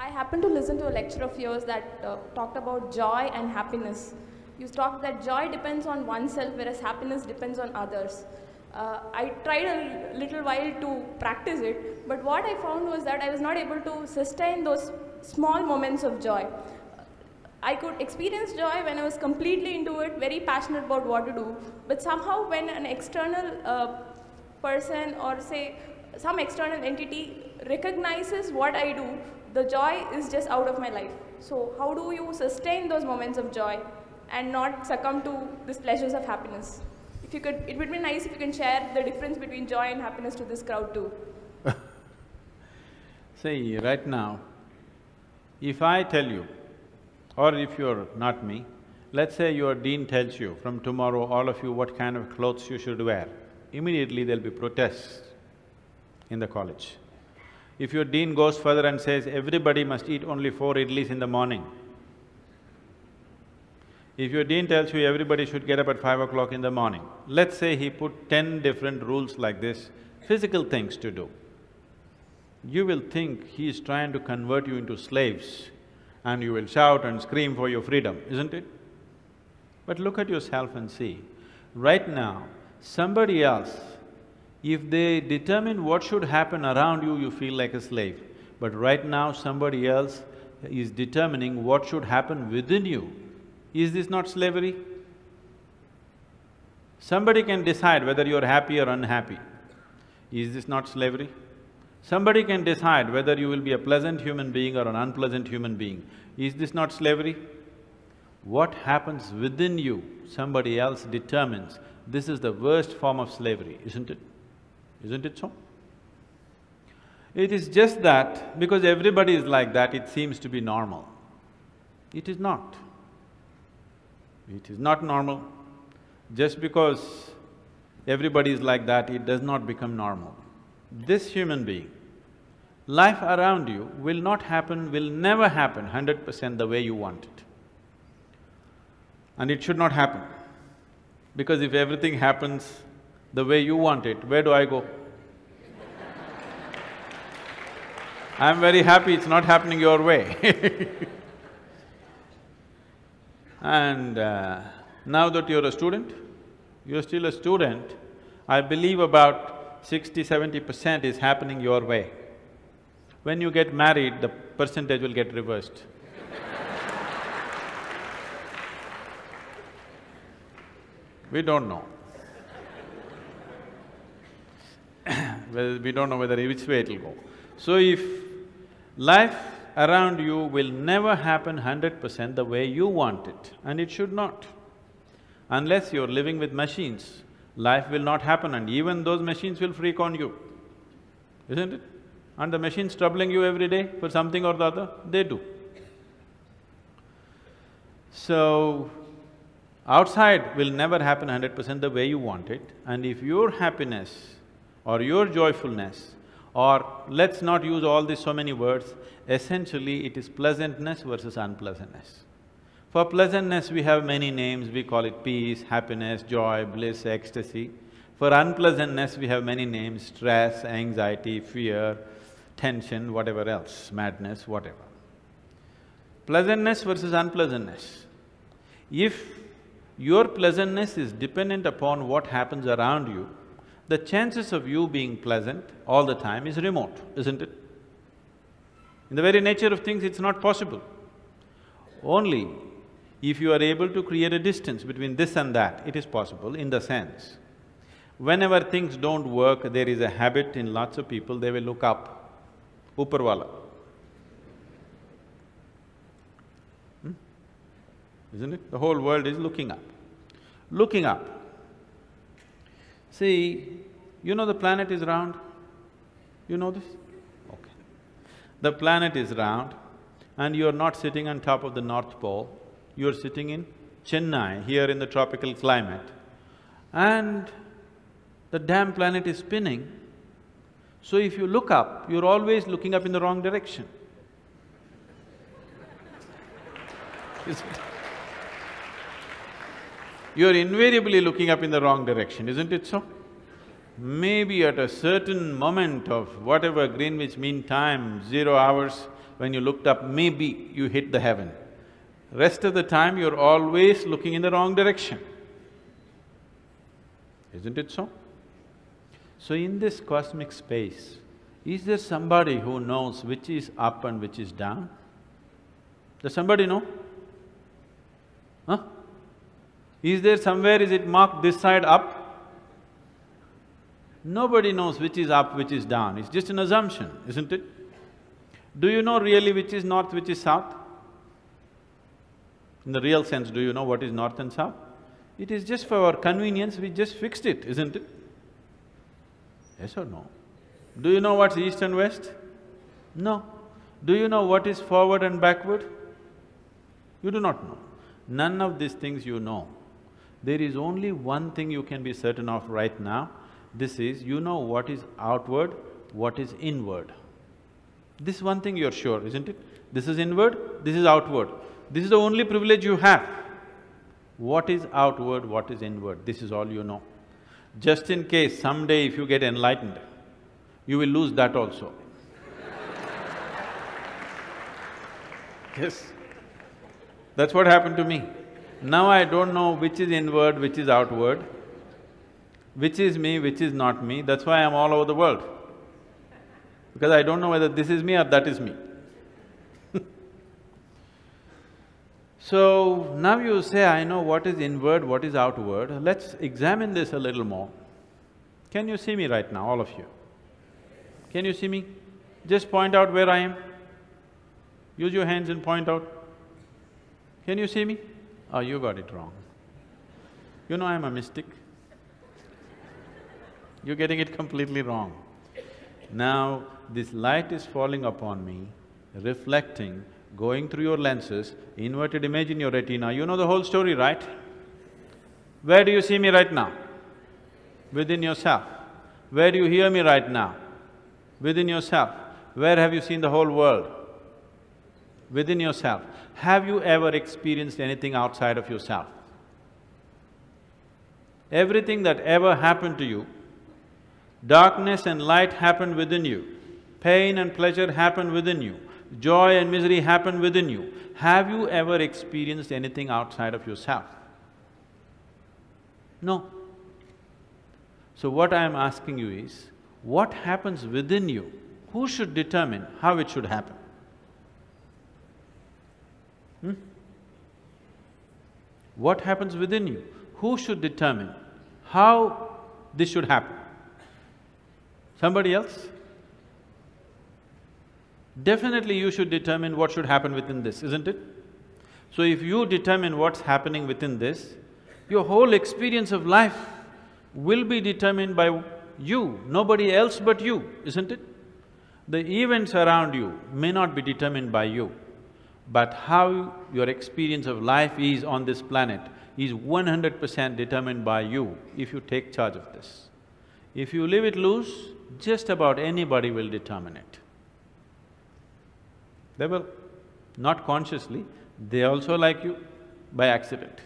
I happened to listen to a lecture of yours that talked about joy and happiness. You talked that joy depends on oneself, whereas happiness depends on others. I tried a little while to practice it, but what I found was that I was not able to sustain those small moments of joy. I could experience joy when I was completely into it, very passionate about what to do, but somehow when an external person or say some external entity recognizes what I do, the joy is just out of my life. So how do you sustain those moments of joy and not succumb to these pleasures of happiness? If you could, it would be nice if you can share the difference between joy and happiness to this crowd too. See, right now, if I tell you, or if you're not me, let's say your dean tells you, from tomorrow all of you what kind of clothes you should wear, immediately there'll be protests in the college. If your dean goes further and says, everybody must eat only 4 idlis in the morning, if your dean tells you everybody should get up at 5 o'clock in the morning, let's say he put 10 different rules like this, physical things to do, you will think he is trying to convert you into slaves and you will shout and scream for your freedom, isn't it? But look at yourself and see, right now, somebody else, if they determine what should happen around you, you feel like a slave. But right now, somebody else is determining what should happen within you. Is this not slavery? Somebody can decide whether you're happy or unhappy. Is this not slavery? Somebody can decide whether you will be a pleasant human being or an unpleasant human being. Is this not slavery? What happens within you, somebody else determines. This is the worst form of slavery, isn't it? Isn't it so? It is just that because everybody is like that, it seems to be normal. It is not. It is not normal. Just because everybody is like that, it does not become normal. This human being, life around you will not happen, will never happen 100% the way you want it. And it should not happen. Because if everything happens the way you want it, where do I go? I'm very happy it's not happening your way. And now that you're a student, you're still a student, I believe about 60–70% is happening your way. When you get married, the percentage will get reversed. We don't know. Well, we don't know whether which way it'll go. So if life around you will never happen 100% the way you want it, and it should not. Unless you're living with machines, life will not happen and even those machines will freak on you, isn't it? And the machines troubling you every day for something or the other, they do. So, outside will never happen 100% the way you want it, and if your happiness or your joyfulness, or let's not use all these so many words, essentially it is pleasantness versus unpleasantness. For pleasantness we have many names, we call it peace, happiness, joy, bliss, ecstasy. For unpleasantness we have many names, stress, anxiety, fear, tension, whatever else, madness, whatever. Pleasantness versus unpleasantness. If your pleasantness is dependent upon what happens around you, the chances of you being pleasant all the time is remote, isn't it? In the very nature of things, it's not possible. Only if you are able to create a distance between this and that, it is possible in the sense, whenever things don't work, there is a habit in lots of people, they will look up, upar wala. Isn't it? The whole world is looking up. Looking up. See, you know the planet is round? You know this? Okay. The planet is round and you're not sitting on top of the North Pole, you're sitting in Chennai, here in the tropical climate, and the damn planet is spinning. So if you look up, you're always looking up in the wrong direction. Isn't it? You're invariably looking up in the wrong direction, isn't it so? Maybe at a certain moment of whatever Greenwich Mean Time, 0 hours, when you looked up, maybe you hit the heaven. Rest of the time, you're always looking in the wrong direction. Isn't it so? So in this cosmic space, is there somebody who knows which is up and which is down? Does somebody know? Huh? Is there somewhere, is it marked this side up? Nobody knows which is up, which is down, it's just an assumption, isn't it? Do you know really which is north, which is south? In the real sense, do you know what is north and south? It is just for our convenience, we just fixed it, isn't it? Yes or no? Do you know what's east and west? No. Do you know what is forward and backward? You do not know. None of these things you know. There is only one thing you can be certain of right now. This is, you know what is outward, what is inward. This one thing you're sure, isn't it? This is inward, this is outward. This is the only privilege you have. What is outward, what is inward, this is all you know. Just in case someday if you get enlightened, you will lose that also. Yes, that's what happened to me. Now I don't know which is inward, which is outward, which is me, which is not me, that's why I'm all over the world. Because I don't know whether this is me or that is me. So, now you say, I know what is inward, what is outward, let's examine this a little more. Can you see me right now, all of you? Can you see me? Just point out where I am. Use your hands and point out. Can you see me? Oh, you got it wrong. You know I'm a mystic. You're getting it completely wrong. Now, this light is falling upon me, reflecting, going through your lenses, inverted image in your retina, you know the whole story, right? Where do you see me right now? Within yourself. Where do you hear me right now? Within yourself. Where have you seen the whole world? Within yourself. Have you ever experienced anything outside of yourself? Everything that ever happened to you, darkness and light happened within you, pain and pleasure happened within you, joy and misery happen within you. Have you ever experienced anything outside of yourself? No. So what I am asking you is, what happens within you? Who should determine how it should happen? What happens within you? Who should determine how this should happen? Somebody else? Definitely you should determine what should happen within this, isn't it? So if you determine what's happening within this, your whole experience of life will be determined by you, nobody else but you, isn't it? The events around you may not be determined by you, but how your experience of life is on this planet is 100% determined by you if you take charge of this. If you leave it loose, just about anybody will determine it. They will, not consciously, they also like you by accident.